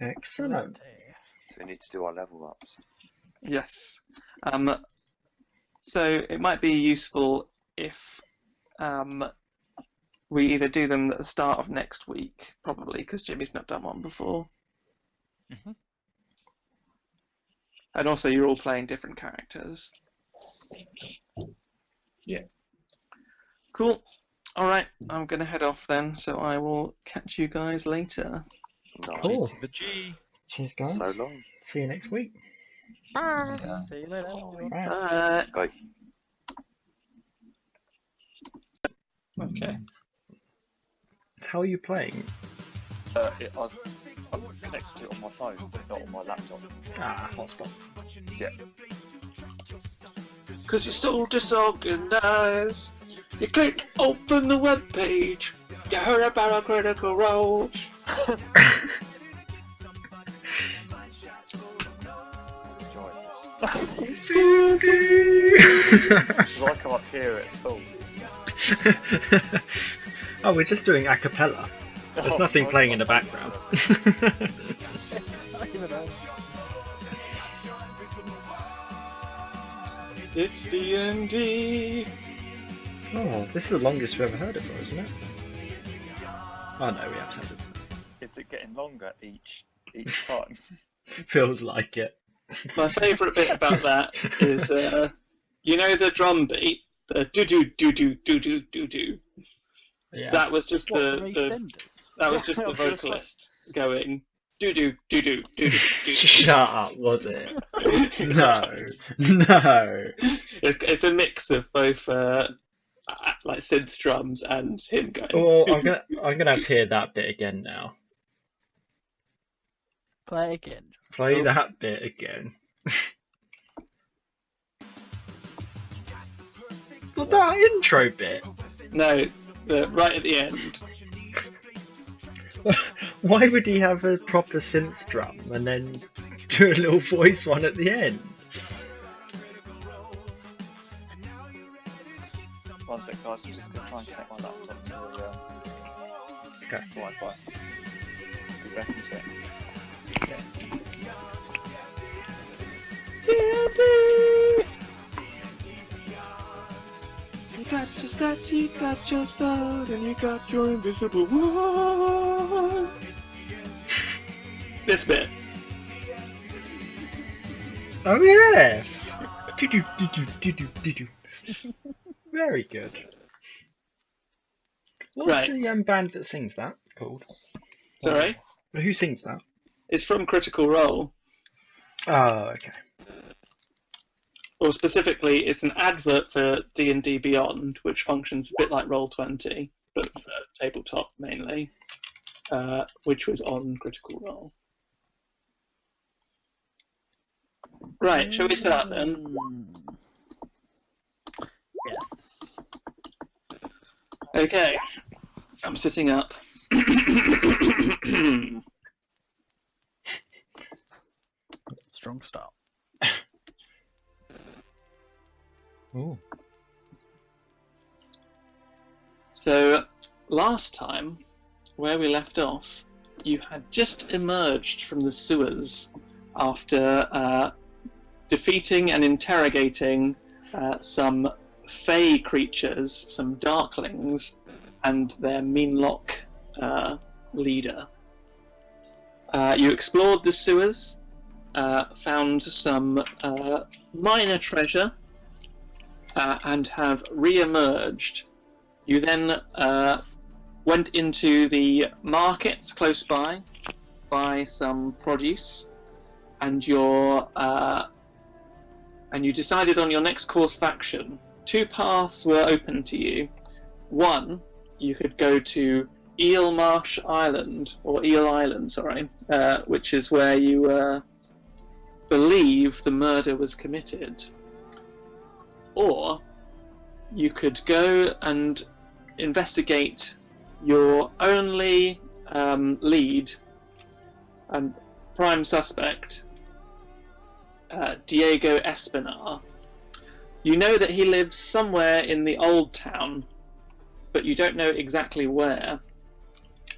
Excellent. So we need to do our level ups. Yes. So it might be useful if we either do them at the start of next week, probably, because Jimmy's not done one before. Mm-hmm. And also, you're all playing different characters. Yeah. Cool. All right, I'm going to head off then, so I will catch you guys later. Nice. Cool. The G. Cheers, guys. So long. See you next week. Bye. See you later. Right. Bye. Bye. Okay. How are you playing? I've connected it on my phone, but not on my laptop. Ah, hotspot. Yeah. Because you're still disorganized. You click open the web page. You heard about our critical role. Enjoy this. Oh, Because I can't hear it at all. we're just doing a cappella. There's nothing playing in the background. It's D&D. Oh, this is the longest we've ever heard it for, isn't it? Oh no, we have said it. Is it getting longer each time? Feels like it. My favourite bit about that is, you know, the drum beat, the do do do do do do do do. Yeah. That was just What, the EastEnders? that was just the vocalist going do do do do do do. Shut up, was it? No. No. It's a mix of both like synth drums and him going. Oh, I'm gonna have to hear that bit again now. Play again. Play that bit again. Well, that intro bit. No, right at the end. Why would he have a proper synth drum and then do a little voice one at the end? One sec, guys. I'm just going to try and connect my laptop to the Okay. Wi-Fi. Be back in a sec. You got your stats, you got your start, and you got your invisible one. This bit. Oh yeah! Do-do. Very good. What's Right. the band that sings that called? Sorry? Who sings that? It's from Critical Role. Oh, okay. Or specifically, it's an advert for D&D Beyond, which functions a bit like Roll20, but for tabletop mainly, which was on Critical Role. Right, shall we start then? Yes. Okay, I'm sitting up. Strong start. Ooh. So, last time, where we left off, you had just emerged from the sewers after defeating and interrogating some fey creatures, some darklings, and their Meanlock leader. You explored the sewers, found some minor treasure, and have re-emerged. You then went into the markets close by, buy some produce, and you decided on your next course of action. Two paths were open to you. One, you could go to Eel Island, which is where you believe the murder was committed. Or you could go and investigate your only lead and prime suspect, Diego Espinar. You know that he lives somewhere in the old town, but you don't know exactly where.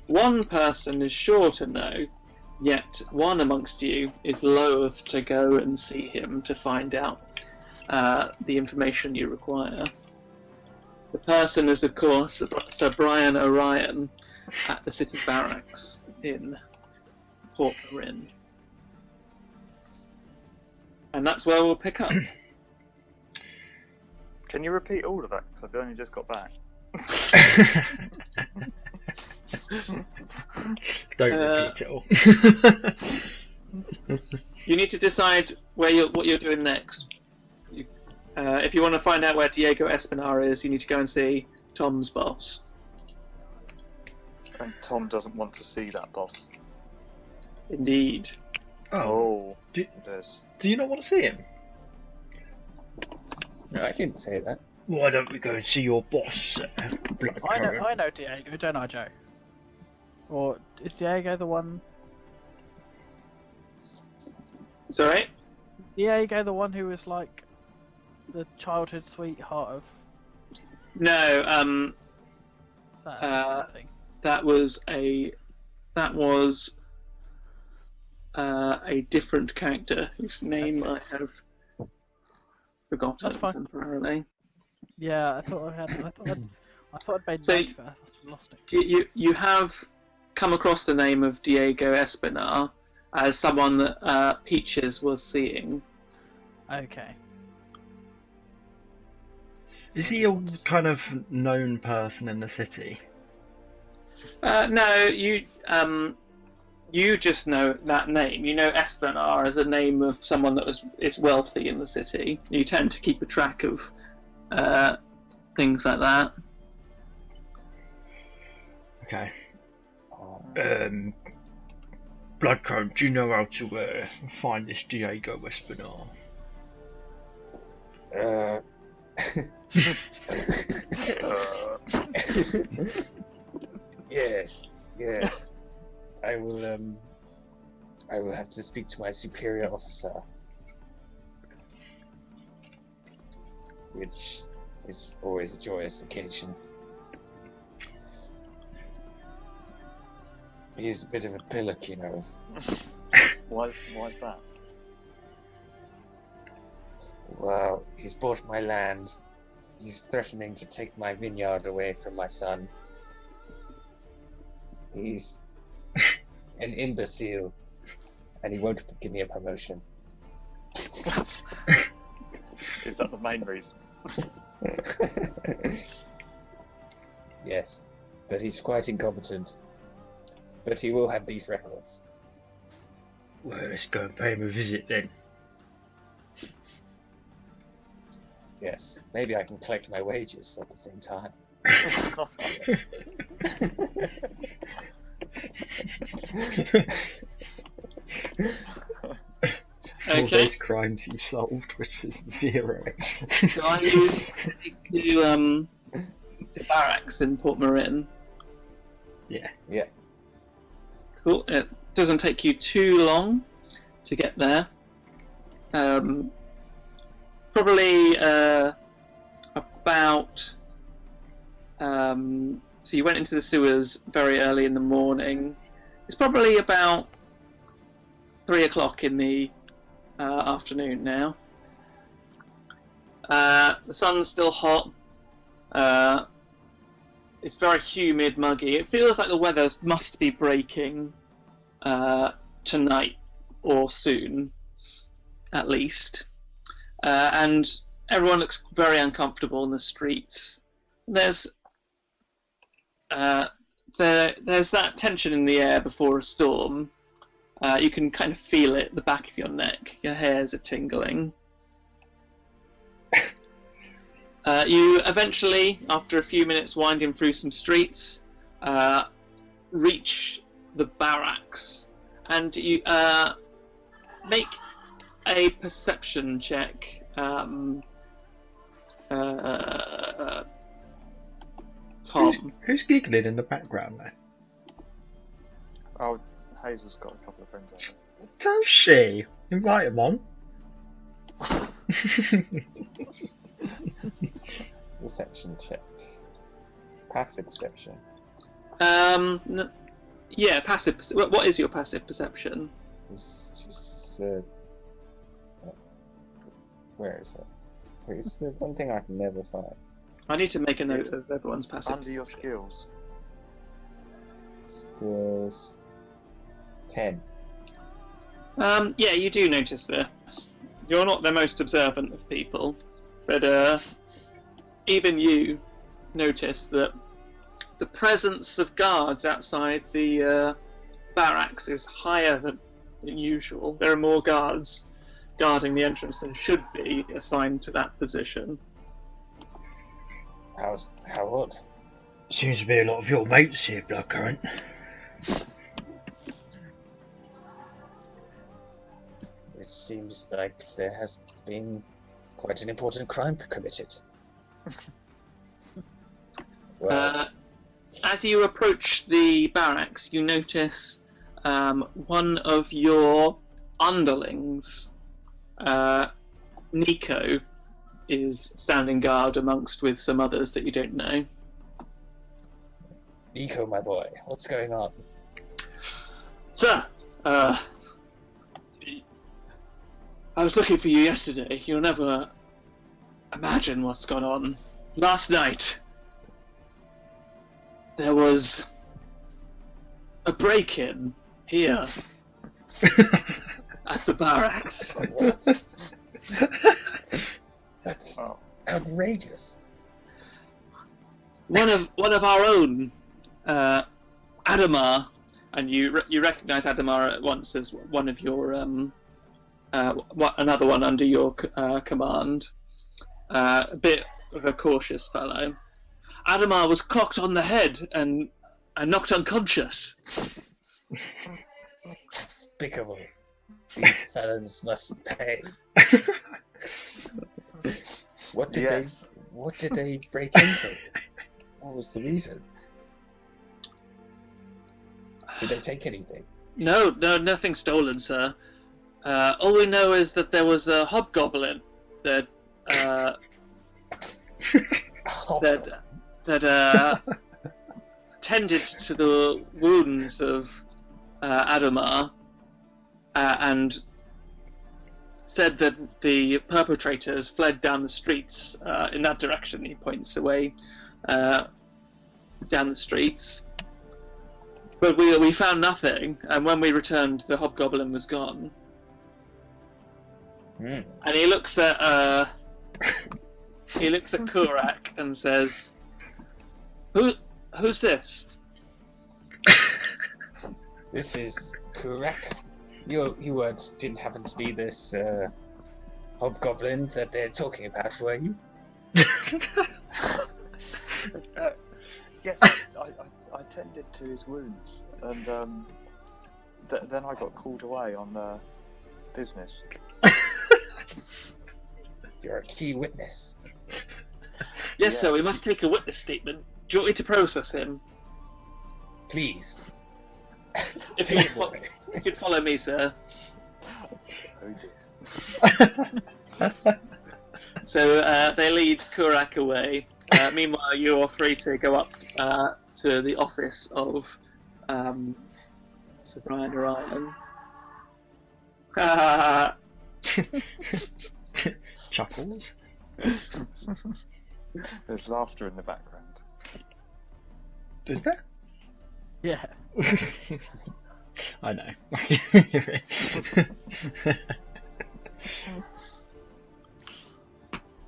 One person is sure to know, Yet one amongst you is loath to go and see him to find out the information you require. The person is, of course, Sir Brian Orion at the City Barracks in Port Marin. And that's where we'll pick up. Can you repeat all of that? Because I've only just got back. Don't repeat it all. You need to decide what you're doing next. If you want to find out where Diego Espinar is, you need to go and see Tom's boss. And Tom doesn't want to see that boss. Indeed. Oh, do there's... you not want to see him? No, I didn't say that. Why don't we go and see your boss, Bloodcurrant? I know Diego, don't I, Joe? Or is Diego the one? Sorry? Diego the one who was like the childhood sweetheart of? No, Is that thing? that was a different character whose name I have forgotten That's fine. temporarily. Yeah, I thought I thought I'd made So note of it. I must have lost it. You have come across the name of Diego Espinar as someone that Peaches was seeing. Okay. Is he a kind of known person in the city? No, you just know that name. You know Espinar as a name of someone that is wealthy in the city. You tend to keep a track of things like that. Okay. Bloodcurrant, do you know how to find this Diego Espinar? Yes. I will have to speak to my superior officer, which is always a joyous occasion. He's a bit of a pillock, you know. Why's that? Well, he's bought my land. He's threatening to take my vineyard away from my son. He's an imbecile, and he won't give me a promotion. Is that the main reason? Yes, but he's quite incompetent. But he will have these records. Well, let's go and pay him a visit then. Yes, maybe I can collect my wages at the same time. All Okay. those crimes you solved, which is 0. So are you to Barracks in Port Marin? Yeah. Yeah. Cool. It doesn't take you too long to get there. Probably about. So you went into the sewers very early in the morning. It's probably about 3 o'clock in the afternoon now. The sun's still hot. It's very humid, muggy. It feels like the weather must be breaking tonight or soon, at least. And everyone looks very uncomfortable in the streets. There's that tension in the air before a storm. You can kind of feel it at the back of your neck. Your hairs are tingling. You eventually, after a few minutes winding through some streets, reach the barracks, and you make a perception check. Tom. Who's giggling in the background there? Oh, Hazel's got a couple of friends over. Does she? Invite him on. Reception check. Passive perception. Yeah, passive. What is your passive perception? It's just where is it? It's the one thing I can never find. I need to make a note of everyone's passive. Under your skills. Skills 10. Yeah, you do notice this. You're not the most observant of people, but even you notice that the presence of guards outside the barracks is higher than usual. There are more guards guarding the entrance than should be assigned to that position. How odd? Seems to be a lot of your mates here, Bloodcurrant. It seems like there has been quite an important crime committed. Well, As you approach the barracks, you notice one of your underlings, Nico, is standing guard amongst with some others that you don't know. Nico, my boy, what's going on? Sir, I was looking for you yesterday. You'll never imagine what's gone on. Last night, there was a break-in here at the barracks. What? That's outrageous. One of our own, Adamar, and you recognise Adamar at once as one of your another one under your command. A bit of a cautious fellow. Adamar was cocked on the head and knocked unconscious. Despicable. These felons must pay. What did they break into? What was the reason? Did they take anything? No, nothing stolen, sir. All we know is that there was a hobgoblin that tended to the wounds of Adamar and said that the perpetrators fled down the streets in that direction. He points away down the streets. But we found nothing, and when we returned, the hobgoblin was gone. And he looks at Kurak and says, "Who's this?" This is Kurak. You didn't happen to be this hobgoblin that they're talking about, were you? Yes, I tended to his wounds, and then I got called away on business. You're a key witness. Yes, sir. We must take a witness statement. Do you want me to process him? Please. If you could follow me, sir. Oh dear. So they lead Kurak away. Meanwhile, you are free to go up to the office of Sir Brian Orion. Chuckles. There's laughter in the background. Is there? Yeah. I know.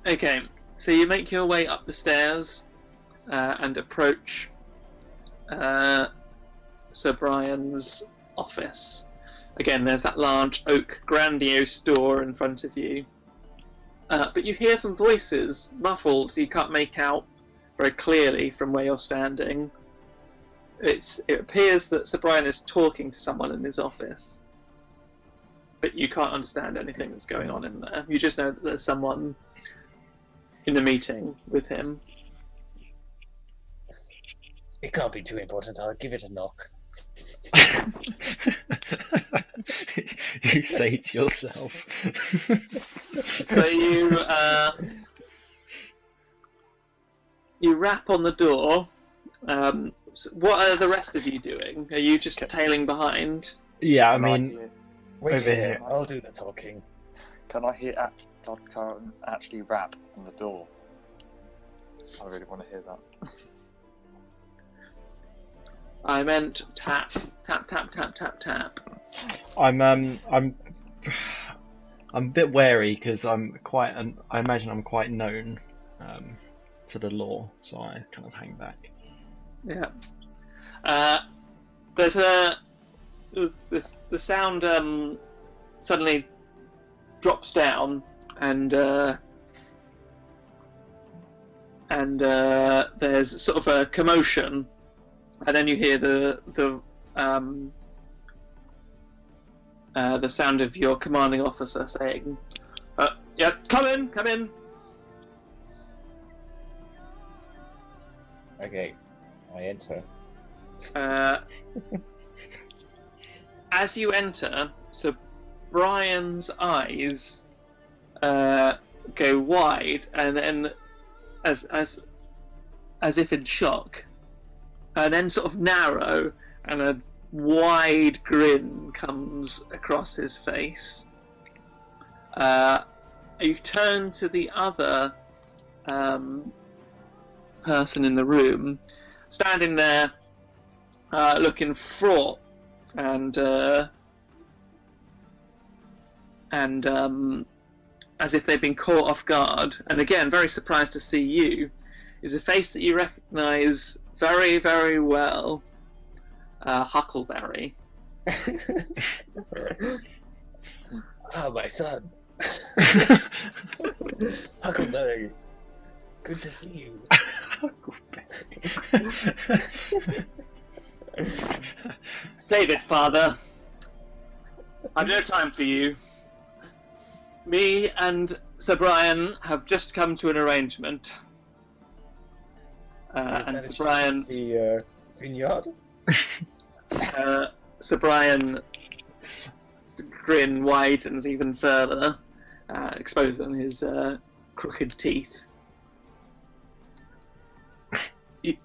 Okay, so you make your way up the stairs and approach Sir Brian's office. Again, there's that large oak grandiose door in front of you. But you hear some voices, muffled, so you can't make out very clearly from where you're standing. It appears that Sir Brian is talking to someone in his office, but you can't understand anything that's going on in there. You just know that there's someone in a meeting with him. It can't be too important. I'll give it a knock. You say to yourself. So you rap on the door what are the rest of you doing? Are you just tailing behind? Yeah, I Can mean, hear, Wait Over here. here. I'll do the talking. can I hear Bloodcurrent actually rap on the door? I really want to hear that. I meant tap, tap, tap, tap, tap, tap. I'm a bit wary because I imagine I'm quite known to the law, so I kind of hang back. Yeah. There's the sound suddenly drops down, and there's sort of a commotion, and then you hear the sound of your commanding officer saying, "Yeah, come in, come in." Okay, I enter. As you enter, so Brian's eyes go wide, and then as if in shock, and then sort of narrow, and a wide grin comes across his face. You turn to the other person in the room, standing there, looking fraught and as if they've been caught off guard, and again very surprised to see you, is a face that you recognise very, very well. Huckleberry. Ah, my son. Huckleberry. Good to see you. Save it, father. I've no time for you. Me and Sir Brian have just come to an arrangement. And Sir Brian... The vineyard? Sir Brian grin widens even further, exposing his crooked teeth.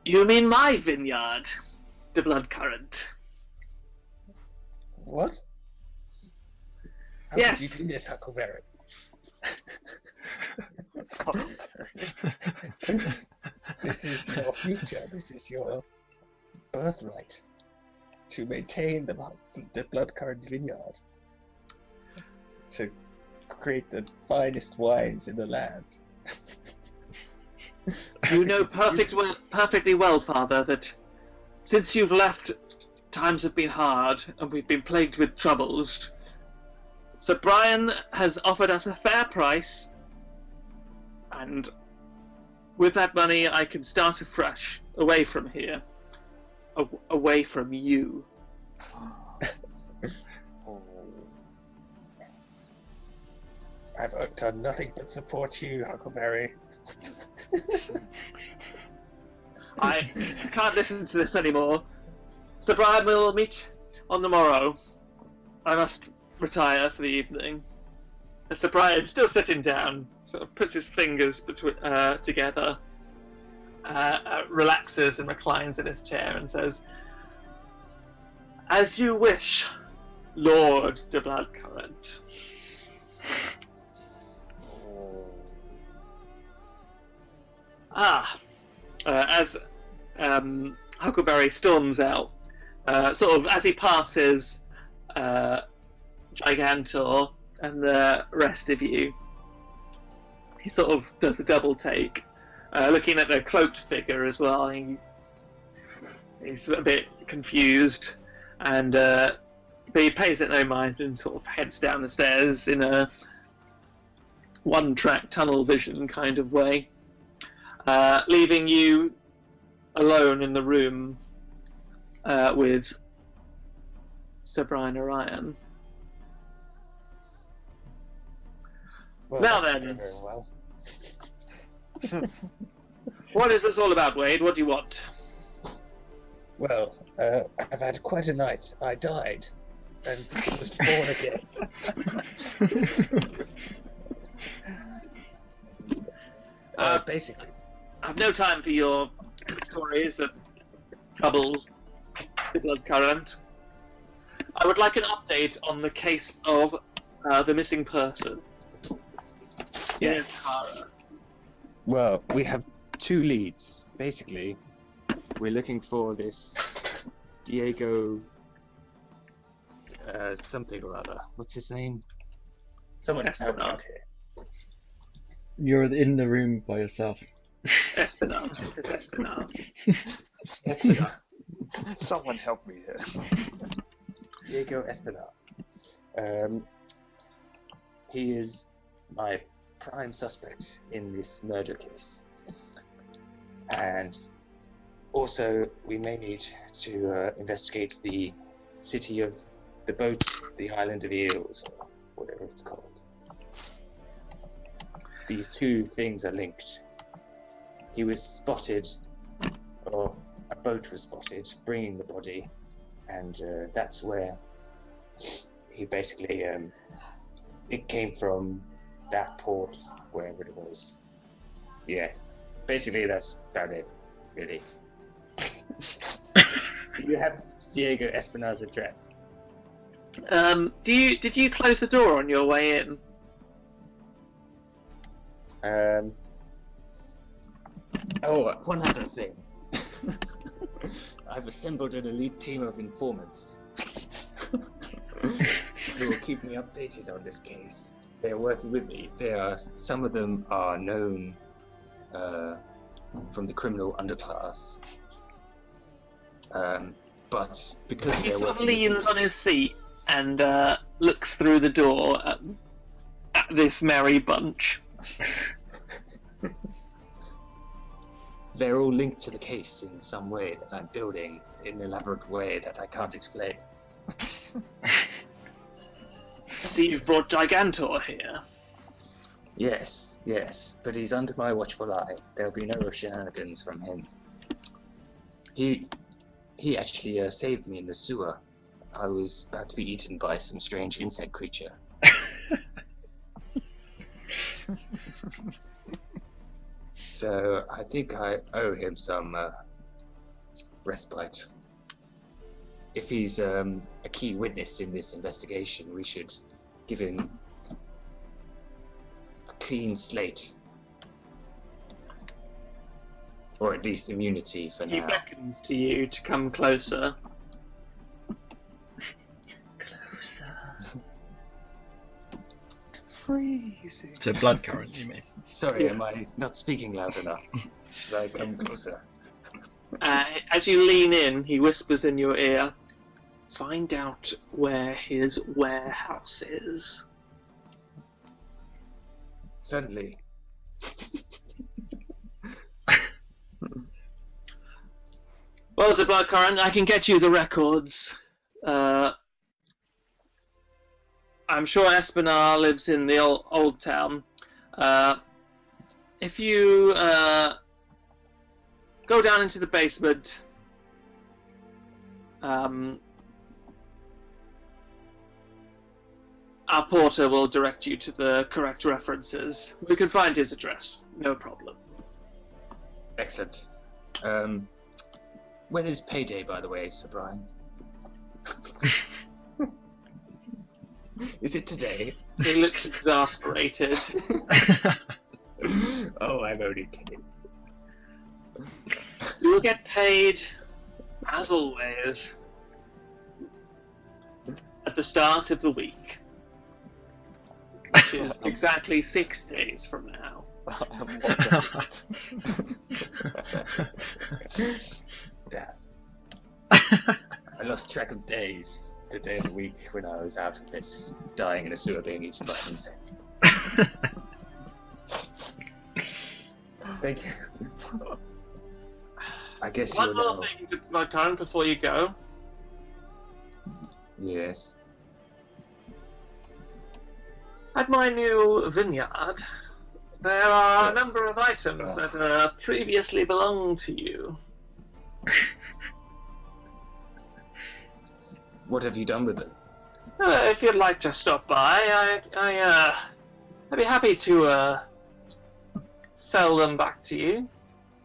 You mean my vineyard, the Bloodcurrent? What? How Yes. Did you do this, Huckleberry? This is your future. This is your birthright. To maintain the Bloodcurrent vineyard. To create the finest wines in the land. You know perfectly well, Father, that since you've left, times have been hard and we've been plagued with troubles. Sir Brian has offered us a fair price, and with that money I can start afresh, away from here, away from you. I've done nothing but support you, Huckleberry. I can't listen to this anymore. Sir Brian will meet on the morrow. I must retire for the evening. Sir Brian, still sitting down, sort of puts his fingers together, relaxes and reclines in his chair and says, "As you wish, Lord de Bloodcurrent." As Huckleberry storms out, sort of as he passes Gigantor and the rest of you, he sort of does a double take, looking at the cloaked figure as well. He's a bit confused, but he pays it no mind and sort of heads down the stairs in a one-track tunnel vision kind of way, leaving you alone in the room with Sir Brian Orion. Well, Now that's then. very well. What is this all about, Wade? What do you want? Well, I've had quite a night. I died and was born again. Uh, Basically, I've no time for your stories of trouble, the blood current. I would like an update on the case of the missing person. Yes. Kara. Well, we have two leads. Basically, we're looking for this Diego something or other. What's his name? Someone help me out here. You're in the room by yourself. Espinal. It's Espinal. Espinal. Someone help me here. Diego Espinal. He is my prime suspect in this murder case. And also, we may need to investigate the city of the boat, the island of eels, or whatever it's called. These two things are linked. He was spotted, or a boat was spotted, bringing the body, and that's where he basically, it came from that port, wherever it was. Yeah, basically that's about it, really. You have Diego Espinal's address. Did you close the door on your way in? Oh, one other thing. I've assembled an elite team of informants who will keep me updated on this case. They are working with me. Some of them are known from the criminal underclass. But because He they're sort of working with leans on his seat and looks through the door at this merry bunch. they're all linked to the case in some way that I'm building in an elaborate way that I can't explain. See, you've brought Gigantor here. Yes, but he's under my watchful eye. There'll be no shenanigans from him. He actually saved me in the sewer. I was about to be eaten by some strange insect creature. So I think I owe him some respite. If he's a key witness in this investigation, we should give him a clean slate. Or at least immunity for He now. beckons to you to come closer. Closer. Freezing. To blood current, you mean? Sorry, am I not speaking loud enough? Should I come closer? As you lean in, he whispers in your ear, "Find out where his warehouse is." Certainly. Well, to blood current, I can get you the records. I'm sure Espinal lives in the old town. If you go down into the basement, our porter will direct you to the correct references. We can find his address, no problem. Excellent. When is payday, by the way, Sir Brian? Is it today? He looks exasperated. Oh, I'm only kidding. You will get paid, as always, at the start of the week, which is exactly 6 days from now. Damn. I lost track of days. The day of the week when I was out of it, dying in a sewer being eaten by an insect. Thank you. I guess One you'll more know. thing to my time before you go. Yes. At my new vineyard, there are a number of items that previously belonged to you. What have you done with them? If you'd like to stop by, I'd be happy to sell them back to you.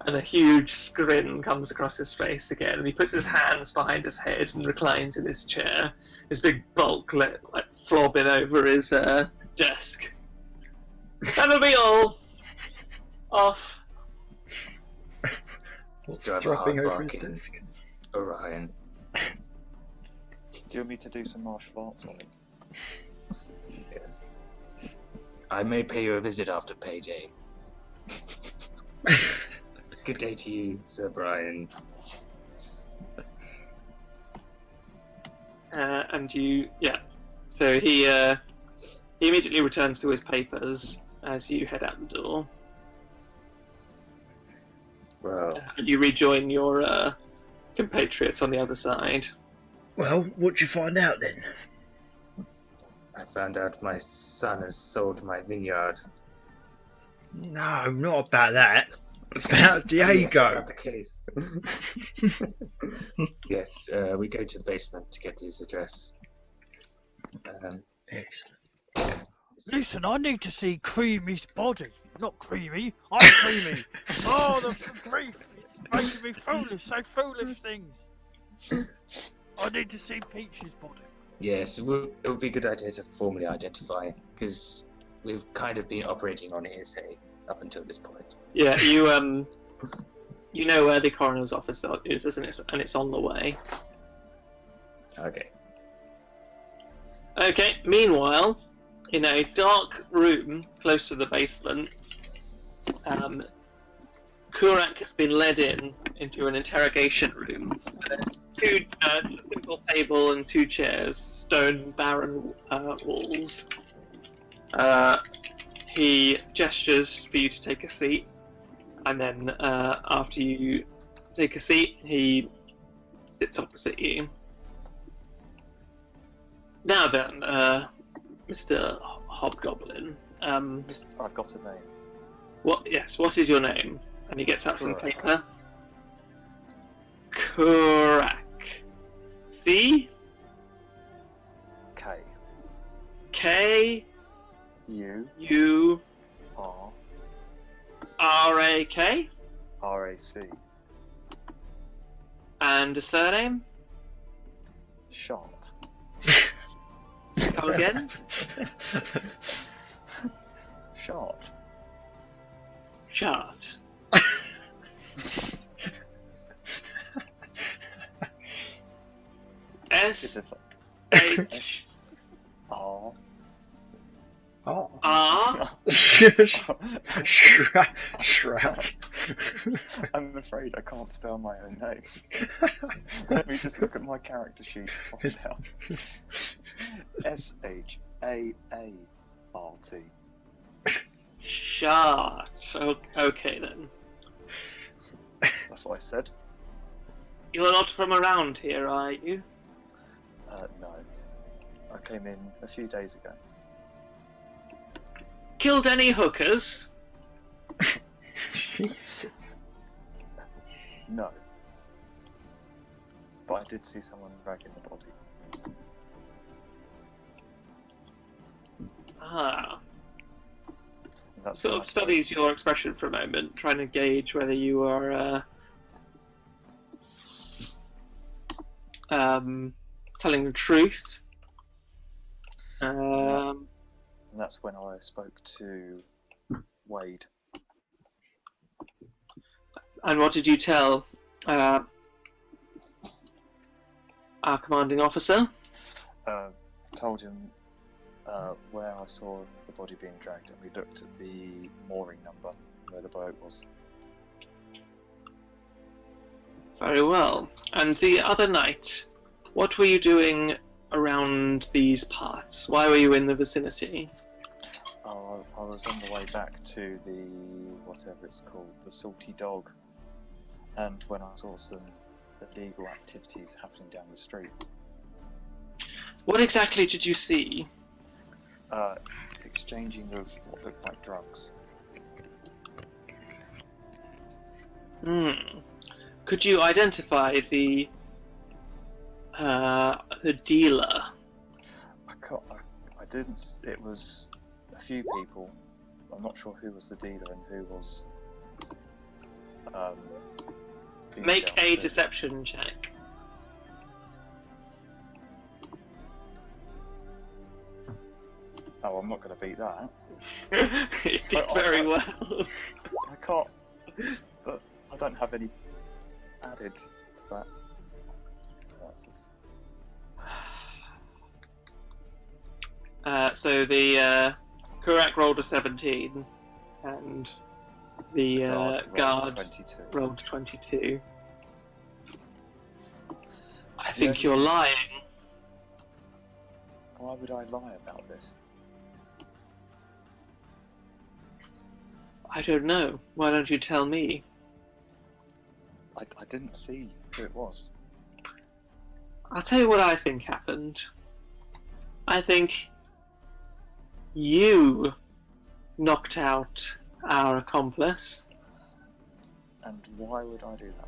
And a huge grin comes across his face again, and he puts his hands behind his head and reclines in his chair, his big bulk like flobbing over his desk. That'll be all. Off. What's Do I have a throbbing hard over his bargain? desk? Orion. Do you want me to do some martial arts on him? Yes. I may pay you a visit after payday. Good day to you, Sir Brian. And you, yeah. So he immediately returns to his papers as you head out the door. Well, You rejoin your compatriots on the other side. Well, what'd you find out then? I found out my son has sold my vineyard. No, not about that. About Yes, Diego. about the case. Yes, we go to the basement to get his address. Excellent. Listen, I need to see Creamy's body. Not Creamy, I'm Creamy. Oh, the grief! It's making me foolish, say foolish things. I need to see Peach's body. Yes, it would be a good idea to formally identify, because we've kind of been operating on hearsay up until this point. Yeah, you know where the coroner's office is, isn't it? And it's on the way. Okay. Okay. Meanwhile, in a dark room close to the basement, Kurak has been led into an interrogation room. There's a simple table and 2 chairs, stone barren walls. He gestures for you to take a seat, and then after you take a seat, he sits opposite you. Now then, Mr. Hobgoblin, I've got a name. what is your name? And he gets out some Kurak. paper. Kurak. C? K. K? U U? R R A K? R A C. And a surname? Shot. Come again? Shot. Chart. Is S this H R? Oh. R? Shroud. I'm afraid I can't spell my own name. Let me just look at my character sheet to find out. SHAART. Chart. Okay then. That's what I said. You're not from around here, are you? No. I came in a few days ago. Killed any hookers? Jesus. No. But I did see someone dragging the body. Ah. And that's Sort when of I spoke- studies your expression for a moment, trying to gauge whether you are telling the truth. And that's when I spoke to Wade. And what did you tell our commanding officer? Told him where I saw the body being dragged, and we looked at the mooring number where the boat was. Very well. And the other night, what were you doing around these parts? Why were you in the vicinity? I was on the way back to the whatever it's called, the Salty Dog, and when I saw some illegal activities happening down the street. What exactly did you see? Exchanging of what looked like drugs. Could you identify the dealer? I didn't. It was a few people. I'm not sure who was the dealer and who was being Make a downstairs. deception check. Oh, I'm not going to beat that. It did very well. I can't. But I don't have any added to that. That's just... So the correct rolled a 17, and the guard 22. rolled 22. I think you're lying. Why would I lie about this? I don't know. Why don't you tell me? I didn't see who it was. I'll tell you what I think happened. I think you knocked out our accomplice, And why would I do that?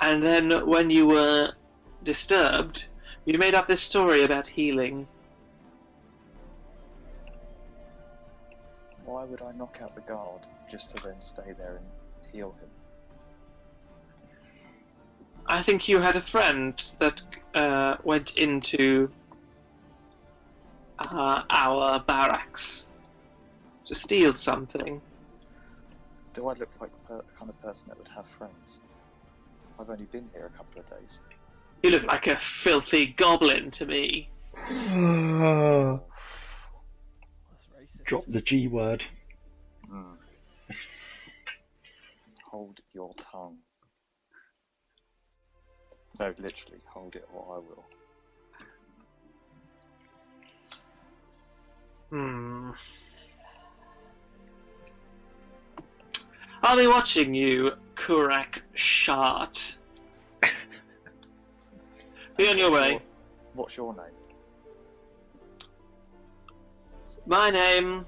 and then when you were disturbed, you made up this story about healing. Why would I knock out the guard just to then stay there and heal him? I think you had a friend that went into our barracks to steal something. Do I look like the kind of person that would have friends? I've only been here a couple of days. You look like a filthy goblin to me. Drop That's racist. the G word. Hold your tongue. No, literally, hold it or I will. I'll be watching you, Kurak Shart. Be on your way. What's your name? My name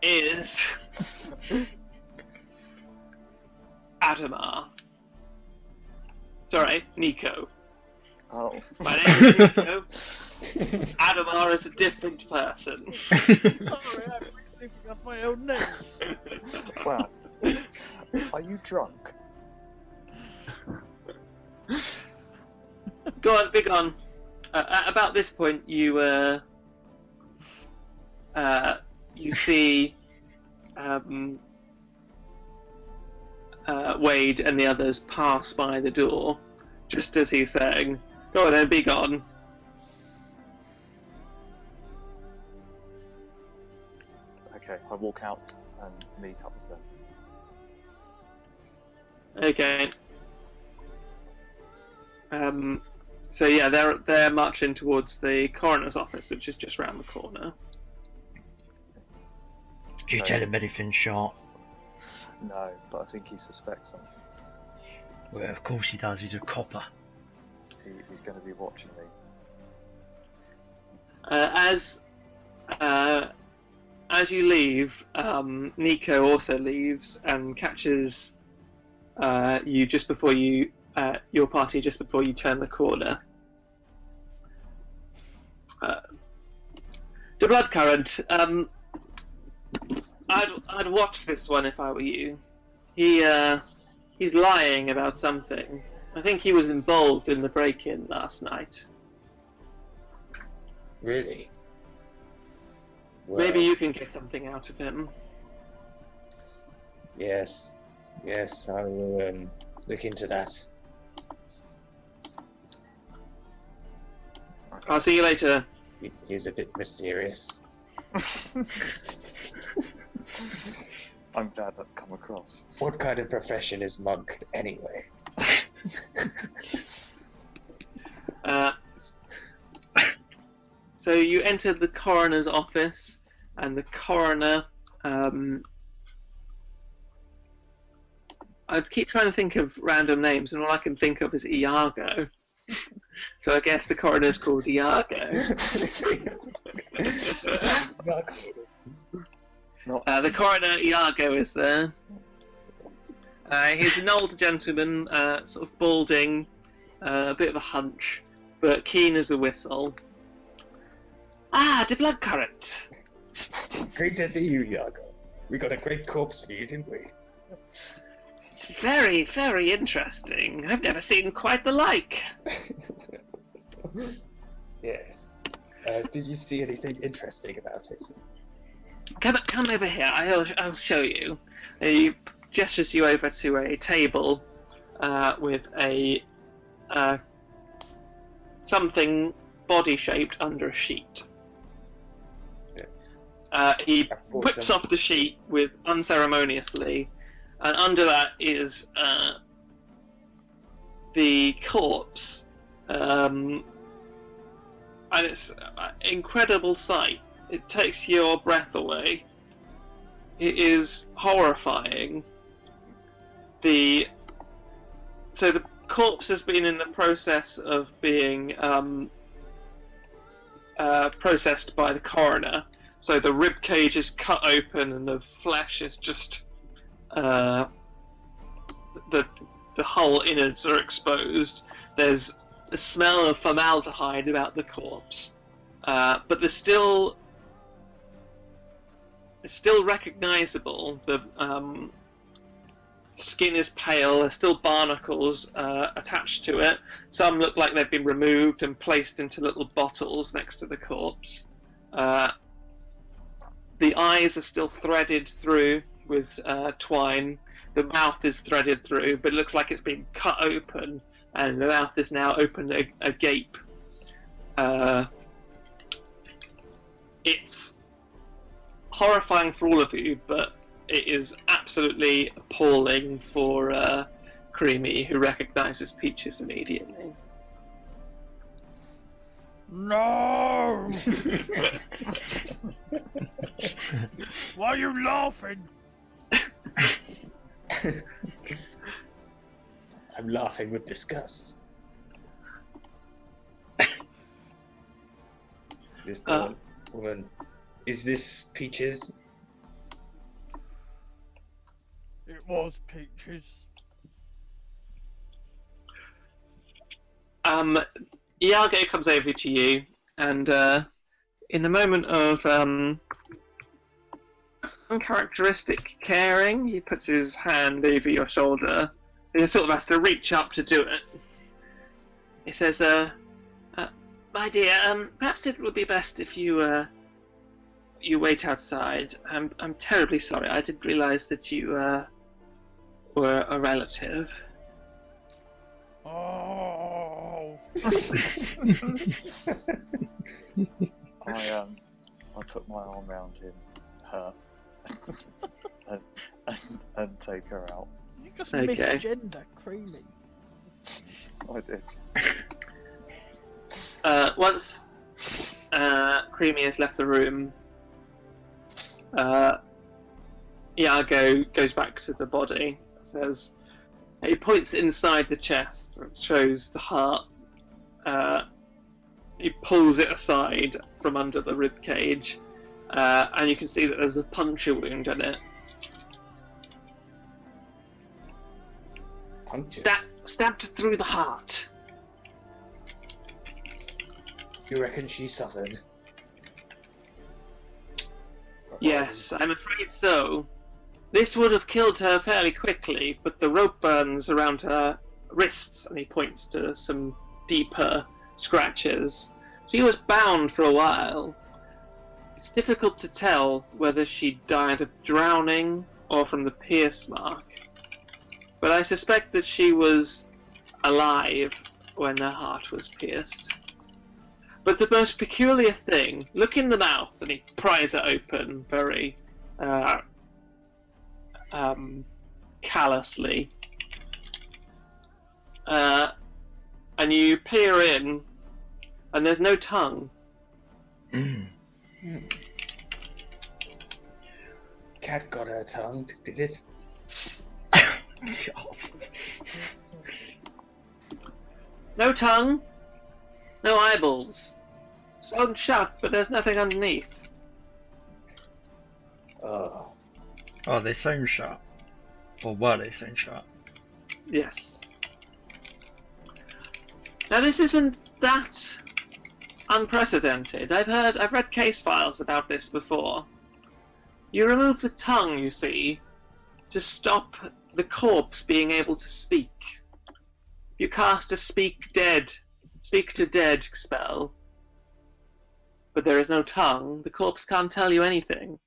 is Adamar. Sorry, Nico. Oh, My name is Nico. Adamar is a different person. Sorry, I'm thinking of my own name. wow. Are you drunk? Go on, be gone. At about this point, you see Wade and the others pass by the door, just as he's saying, "Go on then, be gone." Okay, I walk out and meet up with them. Okay. So yeah, they're marching towards the coroner's office, which is just round the corner. Did you tell him anything, Shart? No, but I think he suspects something. Well, of course he does. He's a copper. He's going to be watching me. As you leave, Nico also leaves and catches you just before you your party just before you turn the corner. The blood current. I'd watch this one if I were you. He's lying about something. I think he was involved in the break-in last night. Really? Well, Maybe you can get something out of him. Yes. Yes, I will look into that. I'll see you later. He's a bit mysterious. I'm glad that's come across. What kind of profession is monk, anyway? So you enter the coroner's office, and the coroner. I keep trying to think of random names, and all I can think of is Iago. So I guess the coroner's called Iago. The coroner, Iago, is there. He's an older gentleman, sort of balding, a bit of a hunch, but keen as a whistle. Ah, the blood current. Great to see you, Iago. We got a great corpse for you, didn't we? It's very, very interesting. I've never seen quite the like. Yes. Did you see anything interesting about it? Come over here. I'll show you. He gestures you over to a table with a something body-shaped under a sheet. He whips off the sheet with unceremoniously, and under that is the corpse, and it's an incredible sight. It takes your breath away. It is horrifying. So the corpse has been in the process of being processed by the coroner. So the rib cage is cut open and the flesh is just the whole innards are exposed. There's the smell of formaldehyde about the corpse, but it's still recognizable. The skin is pale. There's still barnacles attached to it. Some look like they've been removed and placed into little bottles next to the corpse. The eyes are still threaded through with twine. The mouth is threaded through, but it looks like it's been cut open, and the mouth is now open agape. It's horrifying for all of you, but it is absolutely appalling for Creamy, who recognises Peaches immediately. No! Why are you laughing? I'm laughing with disgust. This poor woman. Is this Peaches? It was Peaches. Iago comes over to you, and in a moment of uncharacteristic caring, he puts his hand over your shoulder. He sort of has to reach up to do it. He says, "My dear, perhaps it would be best if you wait outside. I'm terribly sorry. I didn't realise that you were a relative." Oh. I put my arm around her and take her out. You just Okay. misgender Creamy. I did. Once Creamy has left the room, Iago goes back to the body. Says, he points inside the chest and shows the heart. He pulls it aside from under the rib cage, and you can see that there's a puncture wound in it. Punctures? Stabbed through the heart. You reckon she suffered? Yes, I'm afraid so. This would have killed her fairly quickly, but the rope burns around her wrists, and he points to some deeper scratches. She was bound for a while. It's difficult to tell whether she died of drowning or from the pierce mark, but I suspect that she was alive when her heart was pierced. But the most peculiar thing, look in the mouth, and he pries it open very callously. And you peer in, and there's no tongue. Cat got her tongue, did it? No tongue, no eyeballs. Sewn shut, but there's nothing underneath. Oh. Oh, they're sewn shut. Or were they sewn shut? Yes. Now this isn't that unprecedented. I've read case files about this before. You remove the tongue, you see, to stop the corpse being able to speak. You cast a speak to dead spell, but there is no tongue. The corpse can't tell you anything.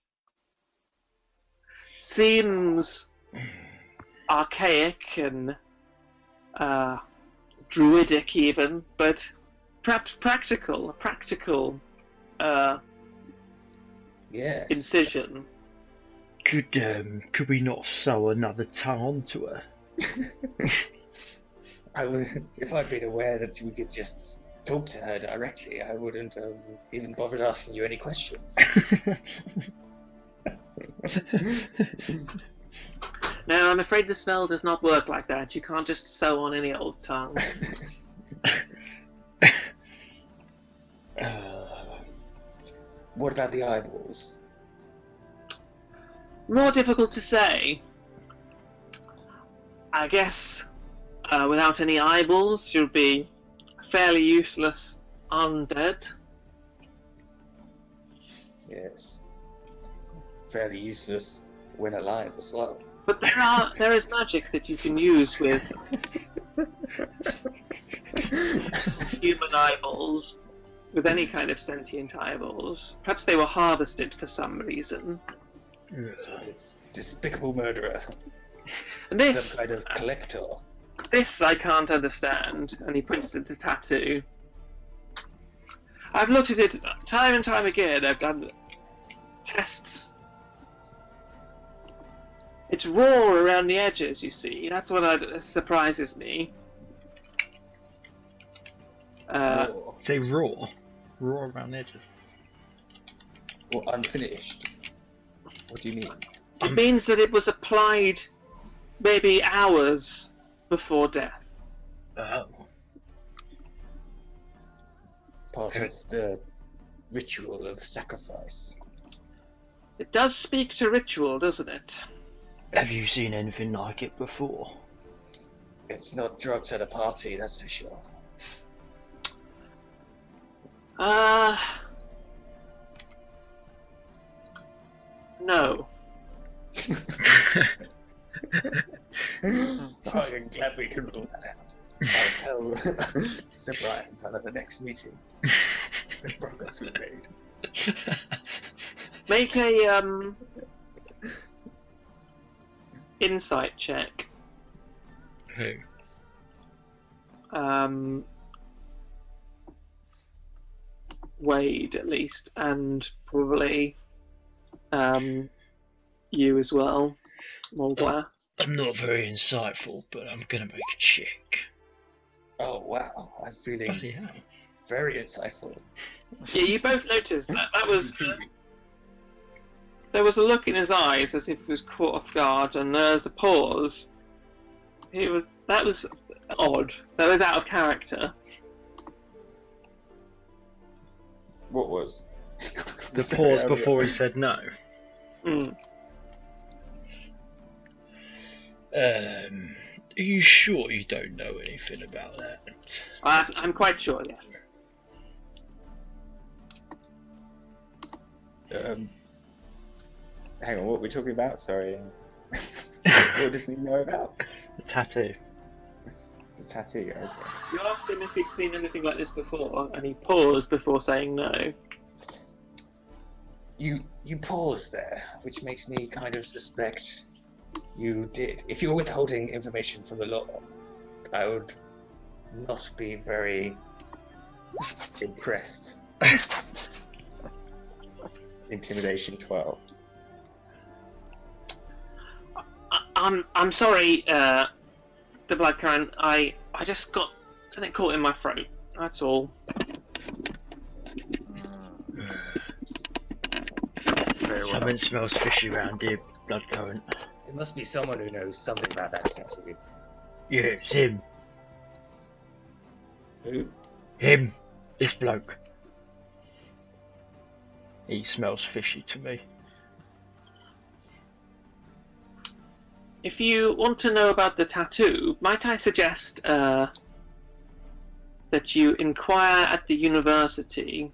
Seems archaic and druidic even, but perhaps practical. A practical Yes. incision. Could we not sew another tongue onto her? If I'd been aware that we could just talk to her directly, I wouldn't have even bothered asking you any questions. No, I'm afraid the spell does not work like that. You can't just sew on any old tongue. What about the eyeballs? More difficult to say. I guess without any eyeballs, she'll be fairly useless undead. Yes. Fairly useless when alive as well. But there is magic that you can use with human eyeballs, with any kind of sentient eyeballs. Perhaps they were harvested for some reason. So this despicable murderer. And this, Some kind of collector. this I can't understand. And he points to the tattoo. I've looked at it time and time again. I've done tests. It's raw around the edges, you see. That's what surprises me. Say raw. Raw around the edges. Or unfinished. What do you mean? It means that it was applied maybe hours before death. Oh. Part of the ritual of sacrifice. It does speak to ritual, doesn't it? Have you seen anything like it before? It's not drugs at a party, that's for sure. No. I'm glad we can rule that out. I'll tell Sir Brian at the next meeting the progress we've made. Make a insight check. Who? Wade at least, and probably you as well, Mulglass. I'm not very insightful, but I'm gonna make a check. Oh wow, I'm feeling Bloody hell. very insightful. Yeah, you both noticed that was there was a look in his eyes as if he was caught off guard, and there was a pause. That was odd. That was out of character. What was? The pause before he said no. Mm. Are you sure you don't know anything about that? I'm quite sure, yes. Hang on, what were we talking about? Sorry. What does he know about? The tattoo. The tattoo, okay. You asked him if he'd seen anything like this before, and he paused before saying no. You paused there, which makes me kind of suspect you did. If you're withholding information from the law, I would not be very impressed. Intimidation 12. I'm sorry, the bloodcurrent. I just got something caught in my throat. That's all. Something smells fishy around here, bloodcurrent. There must be someone who knows something about that tattoo. Yeah, it's him. Who? Him. This bloke. He smells fishy to me. If you want to know about the tattoo, might I suggest that you inquire at the university?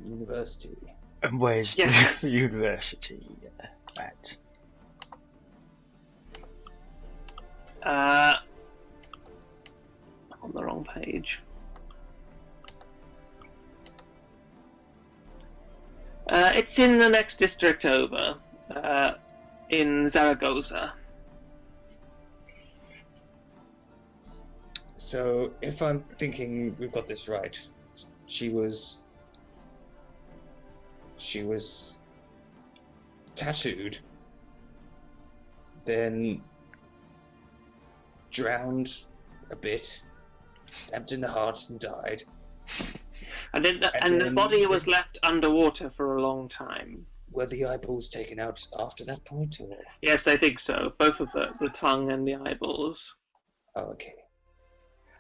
University. And where's Yes. the university at? On the wrong page. It's in the next district over, in Zaragoza. So, if I'm thinking we've got this right, she was tattooed, then drowned a bit, stabbed in the heart and died. And the body was left underwater for a long time. Were the eyeballs taken out after that point, or? Yes, I think so. Both of the tongue and the eyeballs. Oh, okay.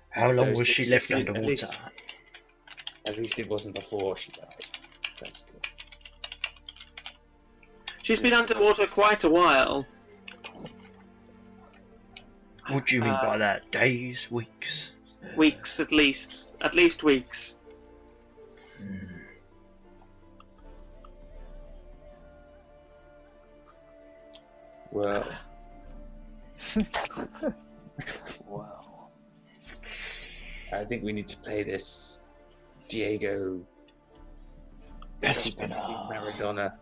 How long So was she left at underwater? At least it wasn't before she died. That's good. She's been underwater quite a while. What do you mean by that? Days, weeks? Weeks, at least. At least weeks. Well, Wow. I think we need to play this Diego Maradona.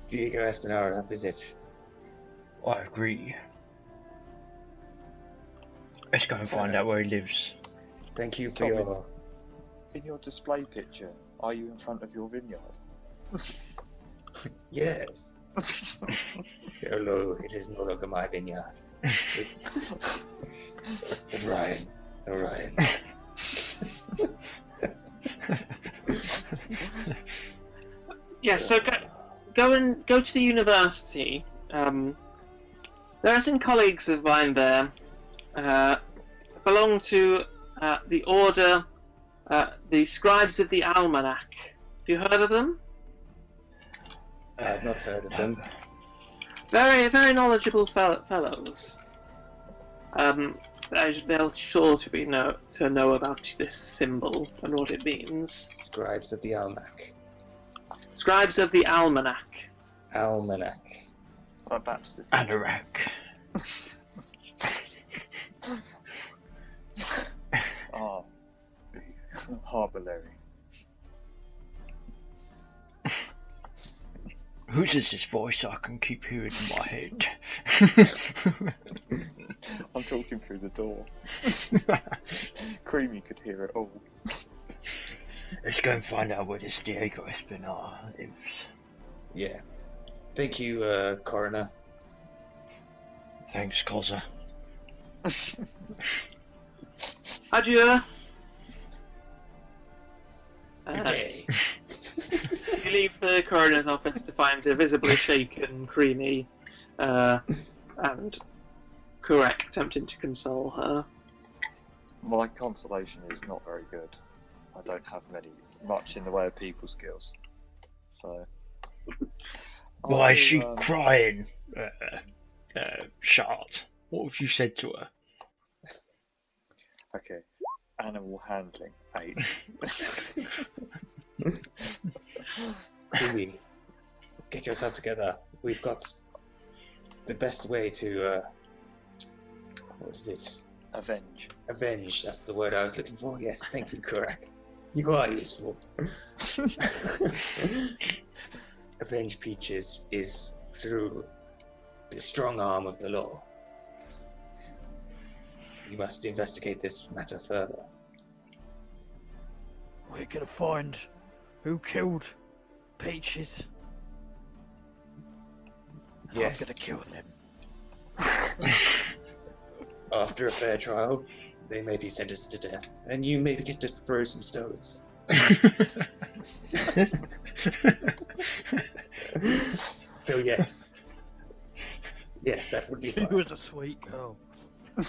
Diego Espinara visit. I agree. Let's go and find out where he lives. Thank you for Tommy. your. In your display picture, are you in front of your vineyard? Yes. Hello, it is no longer my vineyard. Orion. Orion. Yeah, so go to the university. There are some colleagues of mine there. Belong to the order, the Scribes of the Almanac. Have you heard of them? I've not heard of them. Very, very knowledgeable fellows. They'll sure to know about this symbol and what it means. Scribes of the Almanac. Scribes of the Almanac. Almanac. Like back to the Anorak. Ah, the Harbour Larry. Whose is this voice I can keep hearing in my head? I'm talking through the door. Creamy could hear it all. Let's go and find out where this Diego Espinal lives. Yeah. Thank you, Coroner. Thanks, Cozza. Adieu. Good day. You leave the coroner's office to find a visibly shaken, Creamy, and Kurek attempting to console her. My consolation is not very good. I don't have much in the way of people skills. So. Why is she I'll, crying? Shart. What have you said to her? Okay. Animal handling 8. Creamy, get yourself together. We've got the best way to, what is it? Avenge. Avenge, that's the word I was looking for. Yes, thank you, Kurak. You are useful. Avenge Peaches is through the strong arm of the law. You must investigate this matter further. We're gonna find who killed Peaches. Yes. I'm gonna kill them. After a fair trial, they may be sentenced to death, and you maybe get to throw some stones. So yes. Yes, that would be She fine. was a sweet girl.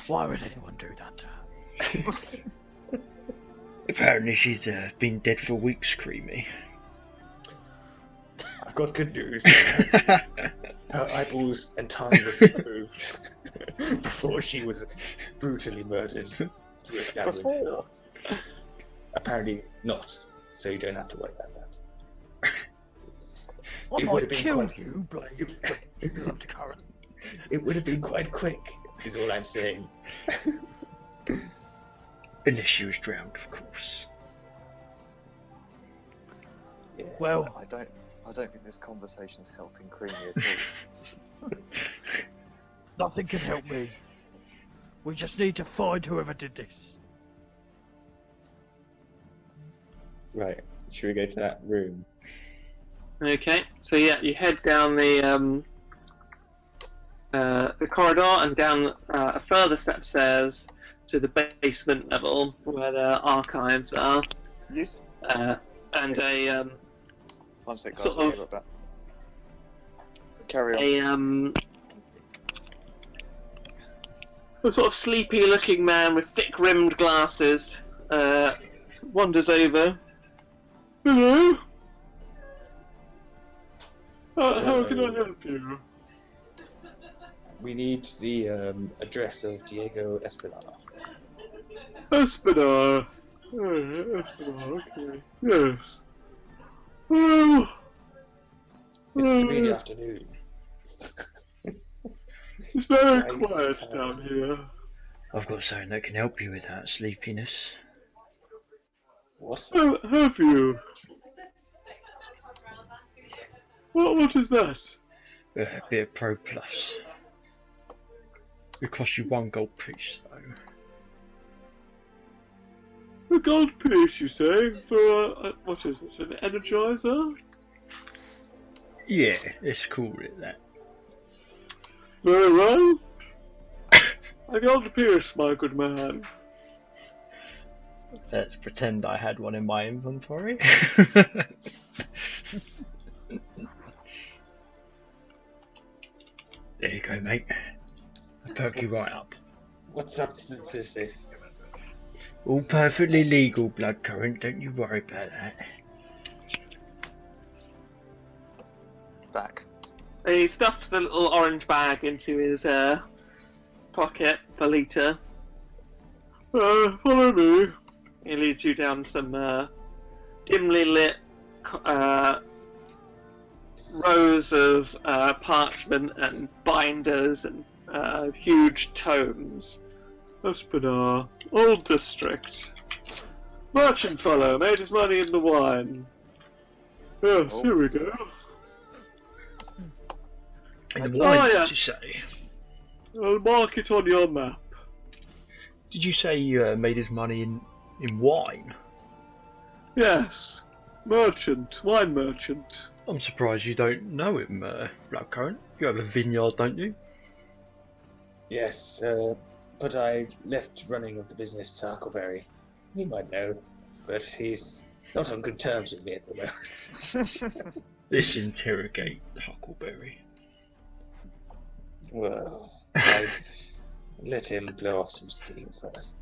Why would anyone do that to her? Apparently she's been dead for weeks, Creamy. I've got good news. Her eyeballs and tongue was removed before she was brutally murdered to establish. Before? Apparently not. so you don't have to worry about that. I It would might have been kill quite- you, Blaze. Bloodcurrent. It would have been quite quick, is all I'm saying. Unless she was drowned, of course. Yes. Well, I don't think this conversation's helping Creamy at all. nothing can help me. We just need to find whoever did this. Right, should we go to that room? Okay, so yeah, you head down the corridor and down a further set of stairs to the basement level where the archives are, Yes. and a One sec, guys. Sort I'll of- be right back. Carry on. a sort of sleepy-looking man with thick-rimmed glasses wanders over. Hello. How can I help you? We need the address of Diego Espinar. Espinar. Espinar, okay. Yes. Well, It's 3 in the afternoon. it's very Right, quiet it's down here. I've got something that can help you with that sleepiness. What? Oh, have you? What is that? A bit of Pro Plus. It costs you 1 gold piece, though. A gold piece, you say? For what is it? An energizer? Yeah, let's call it that. Very well. A gold piece, my good man. Let's pretend I had one in my inventory. There you go, mate. I'll perk you right up. What substance is this? All perfectly legal, blood current. Don't you worry about that. Back. He stuffed the little orange bag into his pocket for later. Follow me. He leads you down some dimly lit rows of parchment and binders and huge tomes. Espinar, old district. Merchant fellow made his money in the wine. Yes, Oh. here we go. And the wine, Oh, did yes. you say? I'll mark it on your map. Did you say you made his money in wine? Yes, merchant, wine merchant. I'm surprised you don't know him, Bloodcurrent. You have a vineyard, don't you? Yes, but I left running of the business to Huckleberry. He might know, but he's not on good terms with me at the moment. Let's interrogate Huckleberry. Well, I'd let him blow off some steam first.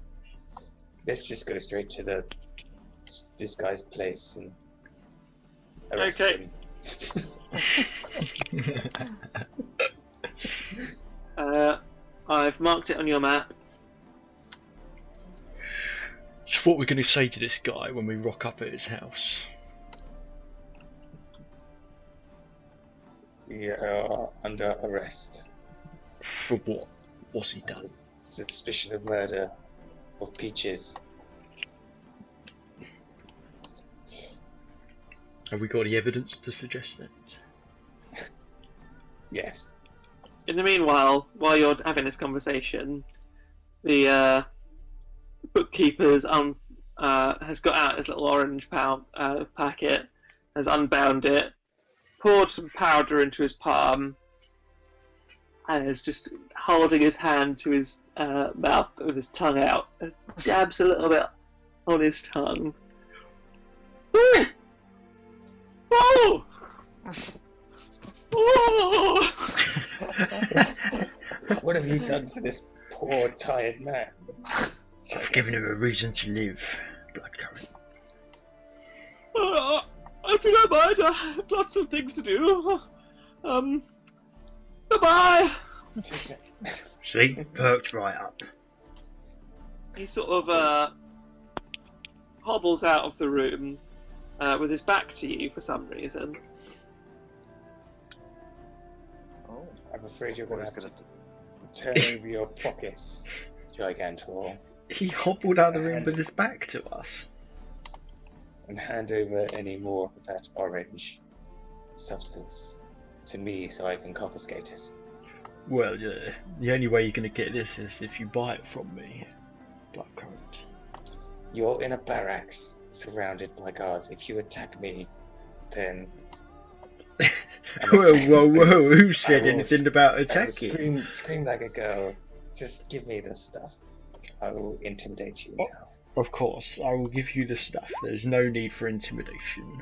Let's just go straight to this guy's place and arrest Okay. him. I've marked it on your map. So what we're going to say to this guy when we rock up at his house? We are under arrest. For what? What's he done? Suspicion of murder of Peaches. Have we got any evidence to suggest that? Yes. In the meanwhile, while you're having this conversation, the bookkeeper's has got out his little orange packet, has unbound it, poured some powder into his palm, and is just holding his hand to his mouth with his tongue out, and jabs a little bit on his tongue. Ooh! Oh! Oh! What have you done to this poor, tired man? I've given him a reason to live, Bloodcurrent. If you don't mind, I have lots of things to do. Goodbye! See? Perked right up. He sort of hobbles out of the room, with his back to you for some reason. Oh, I'm afraid you're going to What have is to turn over your pockets, Gigantor, He hobbled out of the room with his back to us. and hand over any more of that orange substance to me so I can confiscate it. Well, yeah, the only way you're going to get this is if you buy it from me, Blackcurrant. You're in a barracks surrounded by guards. If you attack me, then Whoa, whoa, whoa! Who I said will anything about I will attacking? scream like a girl. Just give me the stuff. I will intimidate you Oh. now. Of course, I will give you the stuff. There's no need for intimidation.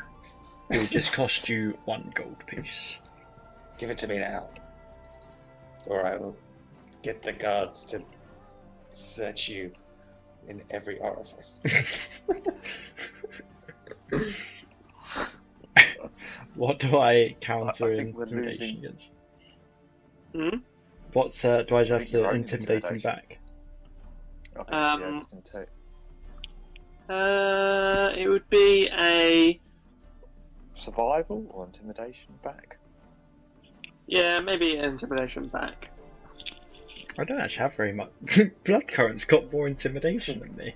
It will just cost you 1 gold piece. Give it to me now, or I will get the guards to search you in every orifice. What do I counter I think we're intimidation losing- against? Hmm? What's do I just have think you're to right, intimidate him intimidation. back? I think yeah, just intimidate. It would be a Survival or intimidation back? maybe intimidation back. I don't actually have very much. Bloodcurrant's got more intimidation than me.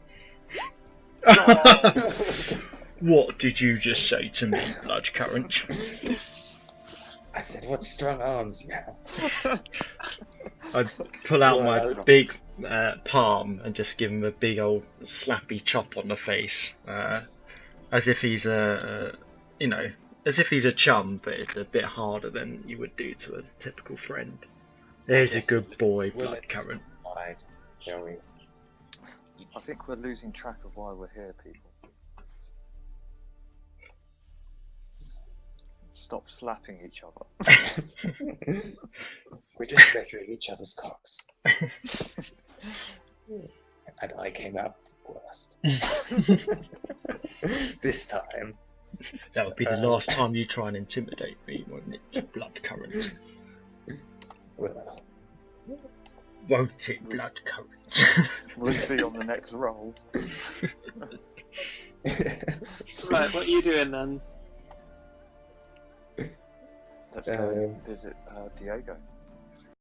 What did you just say to me, Bloodcurrant? I said, what strong arms you have. I'd pull out my Well- big palm and just give him a big old slappy chop on the face, as if he's as if he's a chum, but it's a bit harder than you would do to a typical friend. There's Yes, a good boy, we'll let this Bloodcurrant. slide, shall we? I think we're losing track of why we're here, people. Stop slapping each other. We're just measuring each other's cocks. And I came out worst. This time. That would be the last time you try and intimidate me, won't it, Bloodcurrant? Well, Won't it, Bloodcurrant? We'll see on the next roll. Right, what are you doing then? Let's go and visit Diego.